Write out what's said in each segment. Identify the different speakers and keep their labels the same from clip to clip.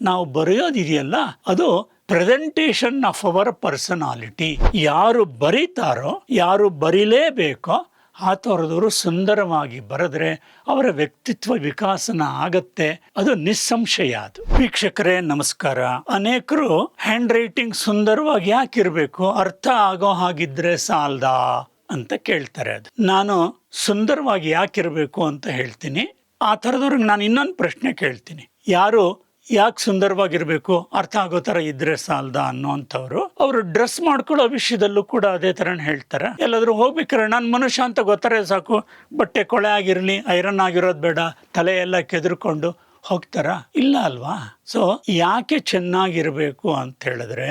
Speaker 1: ನಾವು ಬರೆಯೋದಿದೆಯಲ್ಲ ಅದು presentation of our personality. ಯಾರು ಬರೀತಾರೋ, ಯಾರು ಬರೀಲೇಬೇಕೋ ಆ ಥರದವರು ಸುಂದರವಾಗಿ ಬರೆದ್ರೆ ಅವರ ವ್ಯಕ್ತಿತ್ವ ವಿಕಾಸನ ಆಗತ್ತೆ. ಅದು ನಿಸ್ಸಂಶಯ. ಅದು ವೀಕ್ಷಕರೇ ನಮಸ್ಕಾರ. ಅನೇಕರು ಹ್ಯಾಂಡ್ ರೈಟಿಂಗ್ ಸುಂದರವಾಗಿ ಯಾಕಿರ್ಬೇಕು, ಅರ್ಥ ಆಗೋ ಹಾಗಿದ್ರೆ ಸಾಲ್ದಾ ಅಂತ ಕೇಳ್ತಾರೆ. ಅದು ನಾನು ಸುಂದರವಾಗಿ ಯಾಕಿರ್ಬೇಕು ಅಂತ ಹೇಳ್ತೀನಿ. ಆ ಥರದವ್ರಿಗೆ ನಾನು ಇನ್ನೊಂದು ಪ್ರಶ್ನೆ ಕೇಳ್ತೀನಿ. ಯಾಕೆ ಸುಂದರವಾಗಿರ್ಬೇಕು, ಅರ್ಥ ಆಗೋ ಥರ ಇದ್ರೆ ಸಾಲ್ದ ಅನ್ನೋಂಥವ್ರು ಅವರು ಡ್ರೆಸ್ ಮಾಡ್ಕೊಳ್ಳೋ ವಿಷಯದಲ್ಲೂ ಕೂಡ ಅದೇ ಥರ ಹೇಳ್ತಾರೆ. ಎಲ್ಲಾದ್ರೂ ಹೋಗ್ಬೇಕಾರೆ ನಾನು ಮನುಷ್ಯ ಅಂತ ಗೊತ್ತಾರೆ ಸಾಕು, ಬಟ್ಟೆ ಕೊಳೆ ಆಗಿರಲಿ, ಐರನ್ ಆಗಿರೋದು ಬೇಡ, ತಲೆ ಎಲ್ಲ ಕೆದರ್ಕೊಂಡು ಹೋಗ್ತಾರ? ಇಲ್ಲ ಅಲ್ವಾ? ಸೊ ಯಾಕೆ ಚೆನ್ನಾಗಿರ್ಬೇಕು ಅಂತ ಹೇಳಿದ್ರೆ,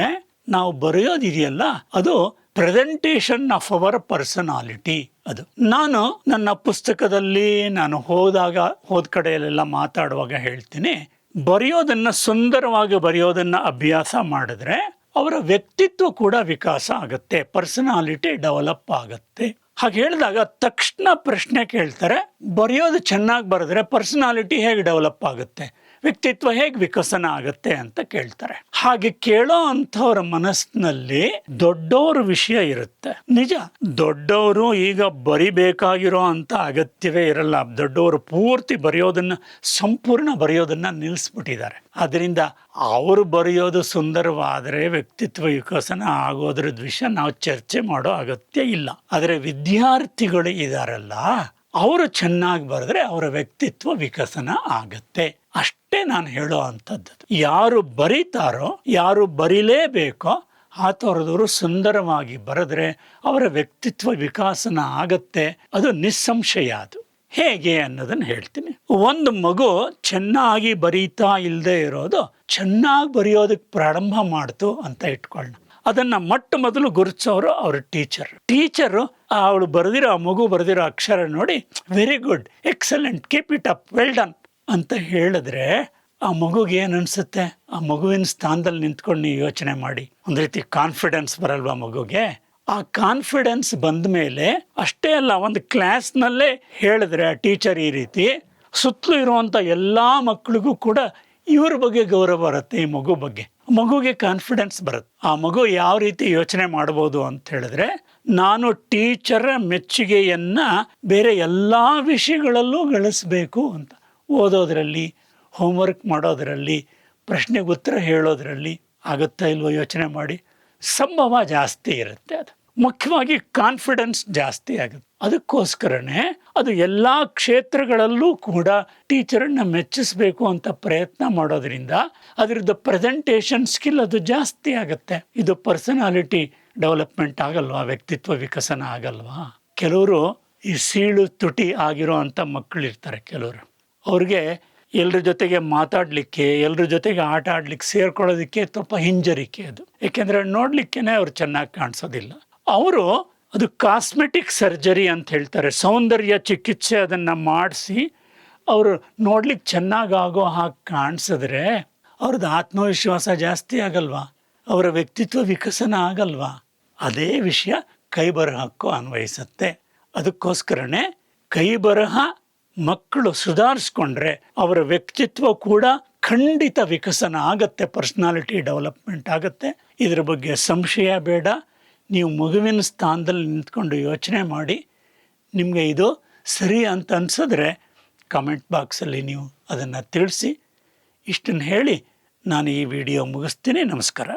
Speaker 1: ನಾವು ಬರೆಯೋದಿದೆಯಲ್ಲ ಅದು ಪ್ರೆಸೆಂಟೇಷನ್ ಆಫ್ ಅವರ್ ಪರ್ಸನಾಲಿಟಿ. ಅದು ನಾನು ನನ್ನ ಪುಸ್ತಕದಲ್ಲಿ ನಾನು ಹೋದ ಕಡೆಯಲ್ಲೆಲ್ಲ ಮಾತಾಡುವಾಗ ಹೇಳ್ತೀನಿ, ಬರೆಯೋದನ್ನ ಸುಂದರವಾಗಿ ಬರೆಯೋದನ್ನ ಅಭ್ಯಾಸ ಮಾಡಿದ್ರೆ ಅವರ ವ್ಯಕ್ತಿತ್ವ ಕೂಡ ವಿಕಾಸ ಆಗುತ್ತೆ, ಪರ್ಸನಾಲಿಟಿ ಡೆವಲಪ್ ಆಗುತ್ತೆ. ಹಾಗೆ ಹೇಳಿದಾಗ ತಕ್ಷಣ ಪ್ರಶ್ನೆ ಕೇಳ್ತಾರೆ, ಬರೆಯೋದು ಚೆನ್ನಾಗಿ ಬರೆದ್ರೆ ಪರ್ಸನಾಲಿಟಿ ಹೇಗೆ ಡೆವಲಪ್ ಆಗುತ್ತೆ, ವ್ಯಕ್ತಿತ್ವ ಹೇಗೆ ವಿಕಸನ ಆಗುತ್ತೆ ಅಂತ ಕೇಳ್ತಾರೆ. ಹಾಗೆ ಕೇಳೋ ಅಂಥವ್ರ ಮನಸ್ಸಿನಲ್ಲಿ ದೊಡ್ಡವ್ರ ವಿಷಯ ಇರುತ್ತೆ. ನಿಜ, ದೊಡ್ಡವರು ಈಗ ಬರಿಬೇಕಾಗಿರೋ ಅಂತ ಅಗತ್ಯವೇ ಇರಲ್ಲ. ದೊಡ್ಡವರು ಪೂರ್ತಿ ಸಂಪೂರ್ಣ ಬರೆಯೋದನ್ನ ನಿಲ್ಲಿಸ್ಬಿಟ್ಟಿದ್ದಾರೆ. ಅದರಿಂದ ಅವರು ಬರೆಯೋದು ಸುಂದರವಾದರೆ ವ್ಯಕ್ತಿತ್ವ ವಿಕಸನ ಆಗೋದ್ರ ವಿಷಯ ನಾವು ಚರ್ಚೆ ಮಾಡೋ ಅಗತ್ಯ ಇಲ್ಲ. ಆದರೆ ವಿದ್ಯಾರ್ಥಿಗಳು ಇದಾರಲ್ಲ, ಅವರು ಚೆನ್ನಾಗಿ ಬರೆದ್ರೆ ಅವರ ವ್ಯಕ್ತಿತ್ವ ವಿಕಸನ ಆಗತ್ತೆ. ಅಷ್ಟೇ ನಾನು ಹೇಳೋ ಅಂಥದ್ದು. ಯಾರು ಬರೀತಾರೋ, ಯಾರು ಬರೀಲೇಬೇಕೋ ಆ ಥರದವರು ಸುಂದರವಾಗಿ ಬರೆದ್ರೆ ಅವರ ವ್ಯಕ್ತಿತ್ವ ವಿಕಾಸನ ಆಗತ್ತೆ. ಅದು ನಿಸ್ಸಂಶಯ. ಅದು ಹೇಗೆ ಅನ್ನೋದನ್ನು ಹೇಳ್ತೀನಿ. ಒಂದು ಮಗು ಚೆನ್ನಾಗಿ ಬರೀತಾ ಇಲ್ಲದೆ ಇರೋದು ಚೆನ್ನಾಗಿ ಬರೆಯೋದಕ್ಕೆ ಪ್ರಾರಂಭ ಮಾಡ್ತು ಅಂತ ಇಟ್ಕೊಳ್ಳೋಣ. ಅದನ್ನ ಮೊದಲು ಗುರುತಿಸೋರು ಅವ್ರ ಟೀಚರು ಅವಳು ಬರೆದಿರೋ, ಆ ಮಗು ಬರೆದಿರೋ ಅಕ್ಷರ ನೋಡಿ very good, excellent, keep it up, well done ಅಂತ ಹೇಳಿದ್ರೆ ಆ ಮಗುಗೆ ಏನು ಅನ್ಸುತ್ತೆ? ಆ ಮಗುವಿನ ಸ್ಥಾನದಲ್ಲಿ ನಿಂತ್ಕೊಂಡು ನೀವು ಯೋಚನೆ ಮಾಡಿ. ಒಂದು ರೀತಿ ಕಾನ್ಫಿಡೆನ್ಸ್ ಬರಲ್ವಾ ಮಗುಗೆ? ಆ ಕಾನ್ಫಿಡೆನ್ಸ್ ಬಂದ ಮೇಲೆ ಅಷ್ಟೇ ಅಲ್ಲ, ಒಂದು ಕ್ಲಾಸ್ನಲ್ಲೇ ಹೇಳಿದ್ರೆ ಆ ಟೀಚರ್ ಈ ರೀತಿ, ಸುತ್ತಲೂ ಇರುವಂಥ ಎಲ್ಲ ಮಕ್ಕಳಿಗೂ ಕೂಡ ಇವ್ರ ಬಗ್ಗೆ ಗೌರವ ಬರುತ್ತೆ. ಈ ಮಗು ಬಗ್ಗೆ ಮಗುಗೆ ಕಾನ್ಫಿಡೆನ್ಸ್ ಬರುತ್ತೆ. ಆ ಮಗು ಯಾವ ರೀತಿ ಯೋಚನೆ ಮಾಡ್ಬೋದು ಅಂತ ಹೇಳಿದ್ರೆ, ನಾನು ಟೀಚರ್ ಮೆಚ್ಚುಗೆಯನ್ನ ಬೇರೆ ಎಲ್ಲ ವಿಷಯಗಳಲ್ಲೂ ಗಳಿಸ್ಬೇಕು ಅಂತ. ಓದೋದ್ರಲ್ಲಿ, ಹೋಮ್ವರ್ಕ್ ಮಾಡೋದ್ರಲ್ಲಿ, ಪ್ರಶ್ನೆಗೆ ಉತ್ತರ ಹೇಳೋದ್ರಲ್ಲಿ ಆಗುತ್ತಾ ಇಲ್ವೋ ಯೋಚನೆ ಮಾಡಿ. ಸಂಭವ ಜಾಸ್ತಿ ಇರುತ್ತೆ. ಅದು ಮುಖ್ಯವಾಗಿ ಕಾನ್ಫಿಡೆನ್ಸ್ ಜಾಸ್ತಿ ಆಗುತ್ತೆ. ಅದಕ್ಕೋಸ್ಕರನೇ ಅದು ಎಲ್ಲ ಕ್ಷೇತ್ರಗಳಲ್ಲೂ ಕೂಡ ಟೀಚರನ್ನ ಮೆಚ್ಚಿಸ್ಬೇಕು ಅಂತ ಪ್ರಯತ್ನ ಮಾಡೋದ್ರಿಂದ ಅದರದ್ದು ಪ್ರೆಸೆಂಟೇಷನ್ ಸ್ಕಿಲ್ ಅದು ಜಾಸ್ತಿ ಆಗುತ್ತೆ. ಇದು ಪರ್ಸನಾಲಿಟಿ ಡೆವಲಪ್ಮೆಂಟ್ ಆಗಲ್ವಾ, ವ್ಯಕ್ತಿತ್ವ ವಿಕಸನ ಆಗಲ್ವಾ? ಕೆಲವರು ಈ ಸೀಳು ತುಟಿ ಆಗಿರೋ ಅಂಥ ಮಕ್ಕಳಿರ್ತಾರೆ. ಕೆಲವರು ಅವ್ರಿಗೆ ಎಲ್ಲರ ಜೊತೆಗೆ ಮಾತಾಡಲಿಕ್ಕೆ, ಎಲ್ಲರ ಜೊತೆಗೆ ಆಟ ಆಡ್ಲಿಕ್ಕೆ, ಸೇರ್ಕೊಳ್ಳೋದಕ್ಕೆ ಸ್ವಲ್ಪ ಹಿಂಜರಿಕೆ. ಅದು ಏಕೆಂದರೆ ನೋಡ್ಲಿಕ್ಕೇನೆ ಅವ್ರು ಚೆನ್ನಾಗಿ ಕಾಣಿಸೋದಿಲ್ಲ. ಅವರು ಅದು ಕಾಸ್ಮೆಟಿಕ್ ಸರ್ಜರಿ ಅಂತ ಹೇಳ್ತಾರೆ, ಸೌಂದರ್ಯ ಚಿಕಿತ್ಸೆ ಅದನ್ನು ಮಾಡಿಸಿ ಅವರು ನೋಡ್ಲಿಕ್ಕೆ ಚೆನ್ನಾಗಾಗೋ ಹಾಗೆ ಕಾಣಿಸಿದ್ರೆ ಅವ್ರದ್ದು ಆತ್ಮವಿಶ್ವಾಸ ಜಾಸ್ತಿ ಆಗಲ್ವಾ? ಅವರ ವ್ಯಕ್ತಿತ್ವ ವಿಕಸನ ಆಗಲ್ವಾ? ಅದೇ ವಿಷಯ ಕೈ ಬರಹಕ್ಕೂ ಅನ್ವಯಿಸುತ್ತೆ. ಅದಕ್ಕೋಸ್ಕರನೇ ಕೈ ಬರಹ ಮಕ್ಕಳು ಸುಧಾರಿಸ್ಕೊಂಡ್ರೆ ಅವರ ವ್ಯಕ್ತಿತ್ವ ಕೂಡ ಖಂಡಿತ ವಿಕಸನ ಆಗತ್ತೆ, ಪರ್ಸನಾಲಿಟಿ ಡೆವಲಪ್ಮೆಂಟ್ ಆಗತ್ತೆ. ಇದ್ರ ಬಗ್ಗೆ ಸಂಶಯ ಬೇಡ. ನೀವು ಮಗುವಿನ ಸ್ಥಾನದಲ್ಲಿ ನಿಂತ್ಕೊಂಡು ಯೋಚನೆ ಮಾಡಿ. ನಿಮಗೆ ಇದು ಸರಿ ಅಂತ ಅನಿಸಿದ್ರೆ ಕಮೆಂಟ್ ಬಾಕ್ಸಲ್ಲಿ ನೀವು ಅದನ್ನು ತಿಳಿಸಿ. ಇಷ್ಟನ್ನು ಹೇಳಿ ನಾನು ಈ ವಿಡಿಯೋ ಮುಗಿಸ್ತೀನಿ. ನಮಸ್ಕಾರ.